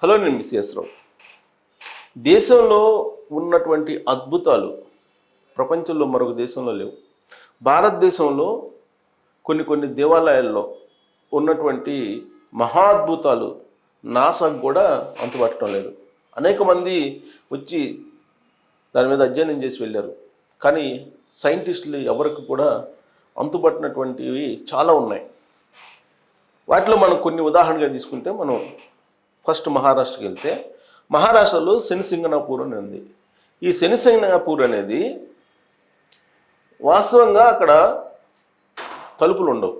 Hello, నేను miss రావు. దేశంలో ఉన్నటువంటి అద్భుతాలు ప్రపంచంలో మరొక దేశంలో లేవు. భారతదేశంలో కొన్ని దేవాలయాల్లో ఉన్నటువంటి మహా అద్భుతాలు నాసాకు కూడా అంతుపట్టడం లేదు. అనేక మంది వచ్చి దాని మీద అధ్యయనం చేసి వెళ్ళారు, కానీ సైంటిస్టులు ఎవరికి కూడా అంతుపట్టినటువంటివి చాలా ఉన్నాయి. వాటిలో మనం కొన్ని ఉదాహరణగా తీసుకుంటే, మనం ఫస్ట్ మహారాష్ట్రకి వెళ్తే, మహారాష్ట్రలో శనిసింగనాపూర్ అని ఉంది. ఈ శనిసింగనాపూర్ అనేది వాస్తవంగా అక్కడ తలుపులు ఉండవు.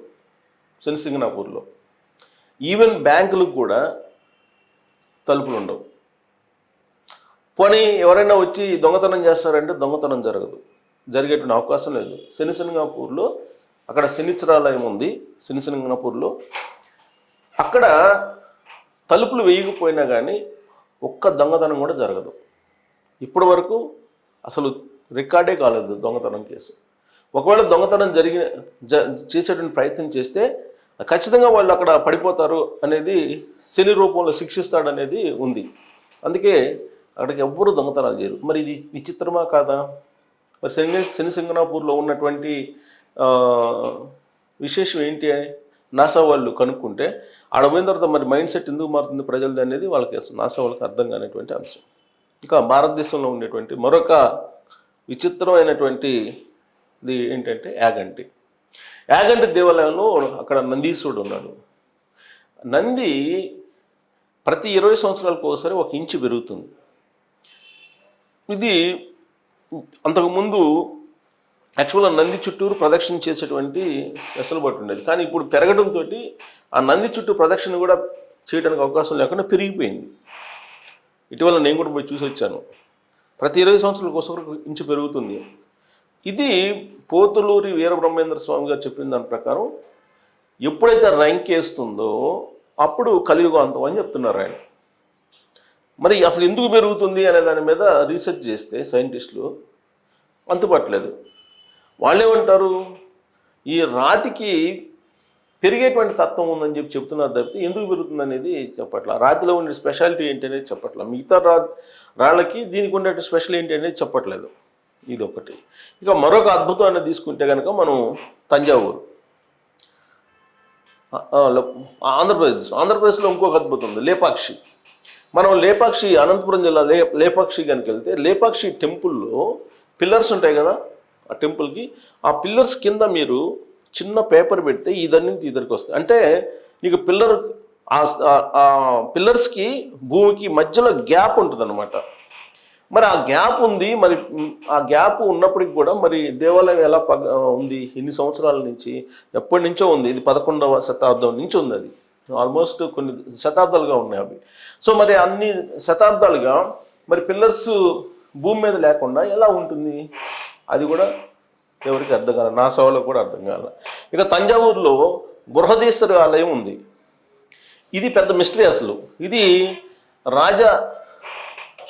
శనిసింగనాపూర్లో ఈవెన్ బ్యాంకులకు కూడా తలుపులు ఉండవు. పోనీ ఎవరైనా వచ్చి దొంగతనం చేస్తారంటే దొంగతనం జరగదు, జరిగేటువంటి అవకాశం లేదు. శనిసింగనాపూర్లో అక్కడ శనిచరాలయం ఉంది. శనిసింగనాపూర్లో అక్కడ తలుపులు వేయకపోయినా కానీ ఒక్క దొంగతనం కూడా జరగదు. ఇప్పటి వరకు అసలు రికార్డే కాలేదు దొంగతనం కేసు. ఒకవేళ దొంగతనం చేసేటువంటి ప్రయత్నం చేస్తే ఖచ్చితంగా వాళ్ళు అక్కడ పడిపోతారు అనేది, శని రూపంలో శిక్షిస్తాడనేది ఉంది. అందుకే అక్కడికి ఎవ్వరూ దొంగతనాలు చేయరు. మరి ఇది విచిత్రమా కాదా? మరి శనిసింగనాపూర్లో ఉన్నటువంటి విశేషం ఏంటి అని నాసా వాళ్ళు కనుక్కుంటే, ఆడపోయిన తర్వాత మరి మైండ్ సెట్ ఎందుకు మారుతుంది ప్రజలది అనేది వాళ్ళకి నాసా వాళ్ళకి అర్థం కానిటువంటి అంశం. ఇంకా భారతదేశంలో ఉండేటువంటి మరొక విచిత్రమైనటువంటిది ఏంటంటే యాగంటి దేవాలయంలో అక్కడ నందీశ్వరుడు ఉన్నాడు. నంది ప్రతి 20 సంవత్సరాలకు ఒకసారి 1 ఇంచు పెరుగుతుంది. ఇది అంతకుముందు యాక్చువల్గా నంది చుట్టూరు ప్రదక్షిణ చేసేటువంటి వెసులుబాటు ఉండేది. కానీ ఇప్పుడు పెరగడంతో ఆ నంది చుట్టూ ప్రదక్షిణ కూడా చేయడానికి అవకాశం లేకుండా పెరిగిపోయింది. ఇటీవల నేను కూడా పోయి చూసి వచ్చాను. ప్రతి 20 సంవత్సరాలకు ఒకసారి 1 ఇంచు పెరుగుతుంది. ఇది పోతులూరి వీరబ్రహ్మేంద్ర స్వామి గారు చెప్పిన దాని ప్రకారం ఎప్పుడైతే రంకేస్తుందో అప్పుడు కలియుగం అంతం అని చెప్తున్నారు ఆయన. మరి అసలు ఎందుకు పెరుగుతుంది అనే దాని మీద రీసెర్చ్ చేస్తే సైంటిస్టులు అంతుపట్టలేదు. వాళ్ళేమంటారు, ఈ రాతికి పెరిగేటువంటి తత్వం ఉందని చెప్తున్నారు తప్పితే ఎందుకు పెరుగుతుంది అనేది చెప్పట్లా. రాతిలో ఉండే స్పెషాలిటీ ఏంటి అనేది చెప్పట్లా. మిగతా రాళ్ళకి దీనికి ఉండే స్పెషల్ ఏంటి అనేది చెప్పట్లేదు. ఇది ఒకటి. ఇక మరొక అద్భుతాన్ని తీసుకుంటే కనుక మనం తంజావూరు, ఆంధ్రప్రదేశ్లో ఇంకొక అద్భుతం ఉంది, లేపాక్షి. మనం లేపాక్షి, అనంతపురం జిల్లా లేపాక్షి కనుక వెళ్తే, లేపాక్షి టెంపుల్లో పిల్లర్స్ ఉంటాయి కదా, ఆ టెంపుల్కి ఆ పిల్లర్స్ కింద మీరు చిన్న పేపర్ పెడితే ఇద్దరికి వస్తాయి. అంటే నీకు ఆ పిల్లర్స్కి భూమికి మధ్యలో గ్యాప్ ఉంటుంది అనమాట. మరి ఆ గ్యాప్ ఉంది. మరి ఆ గ్యాప్ ఉన్నప్పటికి కూడా మరి దేవాలయం ఎలా ఉంది, ఇన్ని సంవత్సరాల నుంచి, ఎప్పటి నుంచో ఉంది. ఇది 11వ శతాబ్దం నుంచి ఉంది. అది ఆల్మోస్ట్ కొన్ని శతాబ్దాలుగా ఉన్నాయి అవి. సో మరి అన్ని శతాబ్దాలుగా మరి పిల్లర్స్ భూమి మీద లేకుండా ఎలా ఉంటుంది, అది కూడా ఎవరికి అర్థం కాదు, నా సవాళ్ళకు కూడా అర్థం కాదు. ఇక తంజావూరులో బృహదీశ్వర ఆలయం ఉంది. ఇది పెద్ద మిస్టరీ అసలు. ఇది రాజా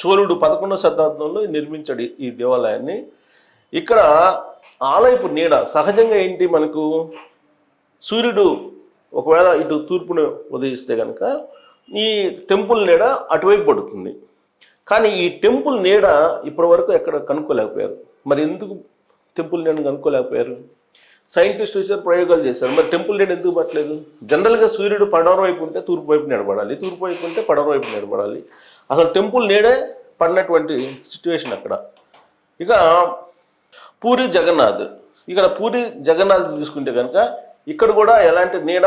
చోళుడు 11వ శతాబ్దంలో నిర్మించాడు ఈ దేవాలయాన్ని. ఇక్కడ ఆలయపు నీడ సహజంగా ఏంటి, మనకు సూర్యుడు ఒకవేళ ఇటు తూర్పును ఉదయిస్తే కనుక ఈ టెంపుల్ నీడ అటువైపు పడుతుంది. కానీ ఈ టెంపుల్ నీడ ఇప్పటి వరకు ఎక్కడ కనుక్కోలేకపోయారు. మరి ఎందుకు టెంపుల్ నీడను కనుక్కోలేకపోయారు? సైంటిస్ట్ వచ్చారు, ప్రయోగాలు చేశారు. మరి టెంపుల్ నీడ ఎందుకు పట్టలేదు? జనరల్గా సూర్యుడు పడవర వైపు ఉంటే తూర్పు వైపు నిలబడాలి, తూర్పు వైపు ఉంటే పడవర వైపు నిలబడాలి. అసలు టెంపుల్ నీడే పడినటువంటి సిచ్యువేషన్ అక్కడ. ఇక పూరి జగన్నాథ్, ఇక్కడ పూరి జగన్నాథ్ తీసుకుంటే కనుక ఇక్కడ కూడా ఎలాంటి నీడ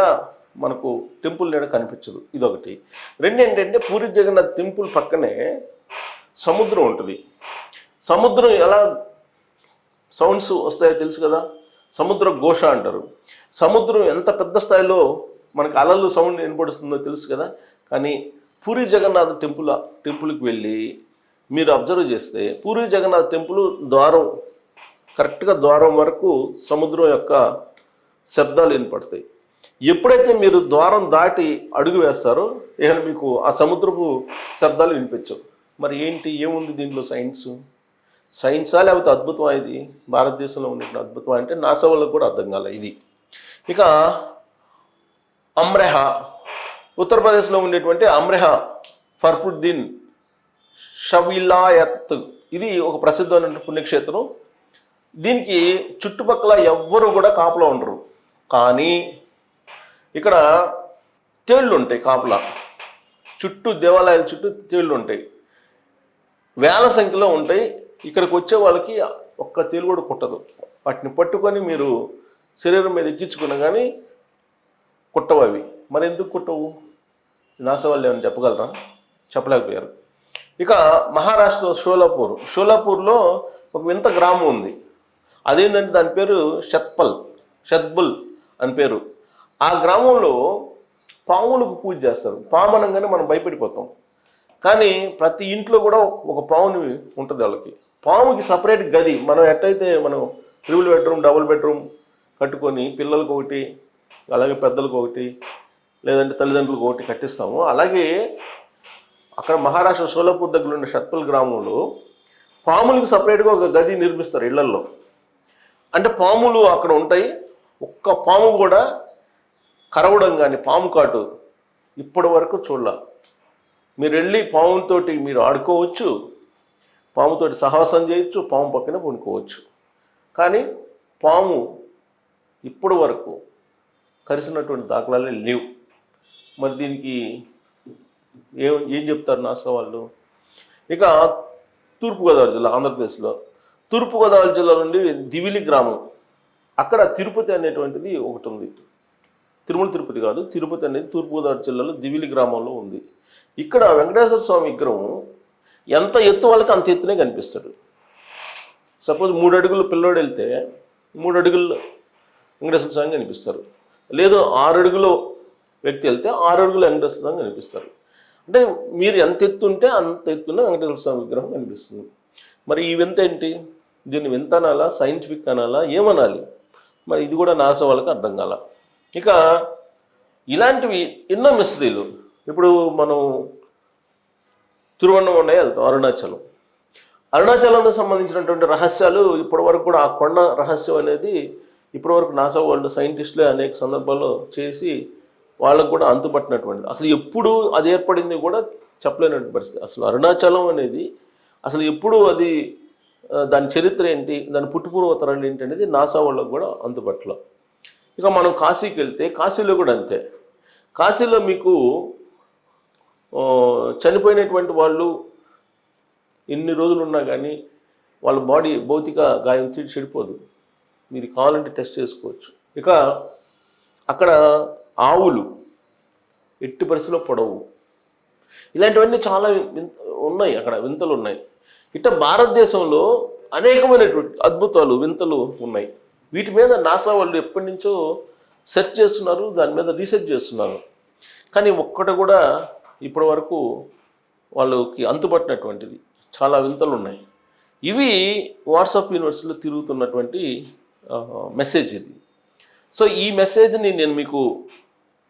మనకు టెంపుల్ నీడ కనిపించదు. ఇదొకటి. రెండు ఏంటంటే, పూరి జగన్నాథ్ టెంపుల్ పక్కనే సముద్రం ఉంటుంది. సముద్రం ఎలా సౌండ్స్ వస్తాయో తెలుసు కదా, సముద్ర ఘోష అంటారు. సముద్రం ఎంత పెద్ద స్థాయిలో మనకు అలలు సౌండ్ వినపడుతుందో తెలుసు కదా. కానీ పూరి జగన్నాథ్ టెంపుల్కి వెళ్ళి మీరు అబ్జర్వ్ చేస్తే, పూరి జగన్నాథ్ టెంపుల్ ద్వారం, కరెక్ట్గా ద్వారం వరకు సముద్రం యొక్క శబ్దాలు వినపడతాయి. ఎప్పుడైతే మీరు ద్వారం దాటి అడుగు వేస్తారో ఇక మీకు ఆ సముద్రపు శబ్దాలు వినిపించవు. మరి ఏముంది దీంట్లో సైన్సా లేకపోతే అద్భుతం? ఇది భారతదేశంలో ఉన్నటువంటి అద్భుతం అంటే నాసా వాళ్ళకు కూడా అర్థం కాలే ఇది. ఇక అమ్రెహా, ఉత్తరప్రదేశ్లో ఉండేటువంటి అమ్రెహా ఫర్పుద్దీన్ షవిలాయత్, ఇది ఒక ప్రసిద్ధమైన పుణ్యక్షేత్రం. దీనికి చుట్టుపక్కల ఎవ్వరు కూడా కాపలా ఉండరు. కానీ ఇక్కడ తేళ్ళు ఉంటాయి కాపలా, చుట్టూ దేవాలయాల చుట్టూ తేళ్ళు ఉంటాయి, వేల సంఖ్యలో ఉంటాయి. ఇక్కడికి వచ్చే వాళ్ళకి ఒక్క తేలు కూడా కుట్టదు. వాటిని పట్టుకొని మీరు శరీరం మీద ఎక్కించుకున్నా కానీ కుట్టవు అవి. మరి ఎందుకు కుట్టవు? నాసవాళ్ళు ఏమైనా చెప్పగలరా? చెప్పలేకపోయారు. ఇక మహారాష్ట్రలో షోలాపూర్లో ఒక వింత గ్రామం ఉంది. అదేంటంటే దాని పేరు షత్బుల్ అని పేరు. ఆ గ్రామంలో పాములకు పూజ చేస్తారు. పాము అనగానే మనం భయపడిపోతాం, కానీ ప్రతి ఇంట్లో కూడా ఒక పాముని ఉంటుంది వాళ్ళకి. పాముకి సపరేట్ గది, మనం ఎట్టయితే మనం 3 బెడ్రూమ్ 2 బెడ్రూమ్ కట్టుకొని పిల్లలకు ఒకటి, అలాగే పెద్దలకు ఒకటి, లేదంటే తల్లిదండ్రులకు ఒకటి కట్టిస్తాము, అలాగే అక్కడ మహారాష్ట్ర షోలాపూర్ దగ్గర ఉన్న షత్బుల్ గ్రామంలో పాములకు సపరేట్గా ఒక గది నిర్మిస్తారు ఇళ్లల్లో. అంటే పాములు అక్కడ ఉంటాయి. ఒక్క పాము కూడా కరవడం కానీ పాము కాటు ఇప్పటి వరకు చూడాల. మీరు వెళ్ళి పాముతోటి మీరు ఆడుకోవచ్చు, పాముతోటి సాహసం చేయొచ్చు, పాము పక్కన పడుకోవచ్చు. కానీ పాము ఇప్పటి వరకు కరిసినటువంటి దాఖలాలే లేవు. మరి దీనికి ఏం చెప్తారు నాసా వాళ్ళు? ఇక తూర్పుగోదావరి జిల్లా, ఆంధ్రప్రదేశ్లో తూర్పుగోదావరి జిల్లా నుండి దివిలి గ్రామం, అక్కడ తిరుపతి అనేటువంటిది ఒకటి ఉంది. తిరుమల తిరుపతి కాదు, తిరుపతి అనేది తూర్పుగోదావరి జిల్లాలో దివిలి గ్రామంలో ఉంది. ఇక్కడ వెంకటేశ్వర స్వామి విగ్రహం ఎంత ఎత్తు వాళ్ళకి అంత ఎత్తునే కనిపిస్తాడు. సపోజ్ 3 అడుగులు పిల్లోడు వెళ్తే 3 అడుగులు వెంకటేశ్వర స్వామి కనిపిస్తారు. లేదు 6 అడుగుల వ్యక్తి వెళ్తే 6 అడుగుల వెంకటేశ్వర స్వామి కనిపిస్తారు. అంటే మీరు ఎంత ఎత్తు ఉంటే అంత ఎత్తున వెంకటేశ్వర స్వామి విగ్రహం కనిపిస్తుంది. మరి ఈ వింత ఏంటి? దీన్ని వింత అనాలా, సైంటిఫిక్ అనాలా, ఏమనాలి? మరి ఇది కూడా నాసా వాళ్ళకి అర్థం కాల. ఇక ఇలాంటివి ఎన్నో మిస్టరీలు. ఇప్పుడు మనం తిరువన్నమలై వెళ్తాం, అరుణాచలంలో సంబంధించినటువంటి రహస్యాలు ఇప్పటివరకు కూడా, ఆ కొండ రహస్యం అనేది ఇప్పటివరకు నాసా వాళ్ళు సైంటిస్టులే అనేక సందర్భాల్లో చేసి వాళ్ళకు కూడా అంతుపట్టినటువంటిది. అసలు ఎప్పుడు అది ఏర్పడింది కూడా చెప్పలేనటువంటి పరిస్థితి. అసలు అరుణాచలం అనేది అసలు ఎప్పుడు అది, దాని చరిత్ర ఏంటి, దాని పుట్టుపూర్వతరాలు ఏంటి అనేది నాసా వాళ్ళకు కూడా అంతుపట్ల. ఇక మనం కాశీకి వెళ్తే కాశీలో కూడా అంతే. కాశీలో మీకు చనిపోయినటువంటి వాళ్ళు ఎన్ని రోజులు ఉన్నా కానీ వాళ్ళ బాడీ భౌతిక గాయం చెడిపోదు. మీది కావాలంటే టెస్ట్ చేసుకోవచ్చు. ఇక అక్కడ ఆవులు ఎట్టి పరిస్థితిలో పొడవు. ఇలాంటివన్నీ చాలా ఉన్నాయి, అక్కడ వింతలు ఉన్నాయి. ఇట్లా భారతదేశంలో అనేకమైనటువంటి అద్భుతాలు, వింతలు ఉన్నాయి. వీటి మీద నాసా వాళ్ళు ఎప్పటి నుంచో సెర్చ్ చేస్తున్నారు, దాని మీద రీసెర్చ్ చేస్తున్నారు. కానీ ఒక్కటి కూడా ఇప్పటి వరకు వాళ్ళకి అంతుపట్టినటువంటిది చాలా వింతలు ఉన్నాయి. ఇవి వాట్సాప్ యూనివర్సిటీలో తిరుగుతున్నటువంటి మెసేజ్ ఇది. సో ఈ మెసేజ్ని నేను మీకు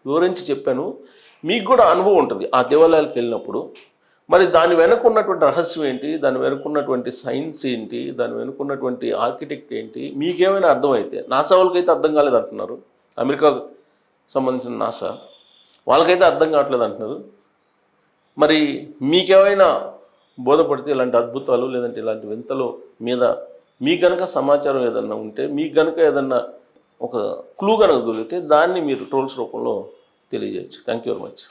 వివరించి చెప్పాను. మీకు కూడా అనుభవం ఉంటుంది ఆ దేవాలయాలకు వెళ్ళినప్పుడు. మరి దాని వెనుక ఉన్నటువంటి రహస్యం ఏంటి, దాని వెనుక ఉన్నటువంటి సైన్స్ ఏంటి, దాని వెనుక ఉన్నటువంటి ఆర్కిటెక్ట్ ఏంటి, మీకేమైనా అర్థమైతే, నాసా వాళ్ళకైతే అర్థం కాలేదు అంటున్నారు, అమెరికాకు సంబంధించిన నాసా వాళ్ళకైతే అర్థం కావట్లేదు అంటున్నారు. మరి మీకేమైనా బోధపడితే ఇలాంటి అద్భుతాలు లేదంటే ఇలాంటి వింతలు మీద మీకు కనుక సమాచారం ఏదన్నా ఉంటే, మీకు కనుక ఏదన్నా ఒక క్లూ కనుక దొరికితే దాన్ని మీరు ట్రోల్స్ రూపంలో తెలియజేయచ్చు. Thank you very much.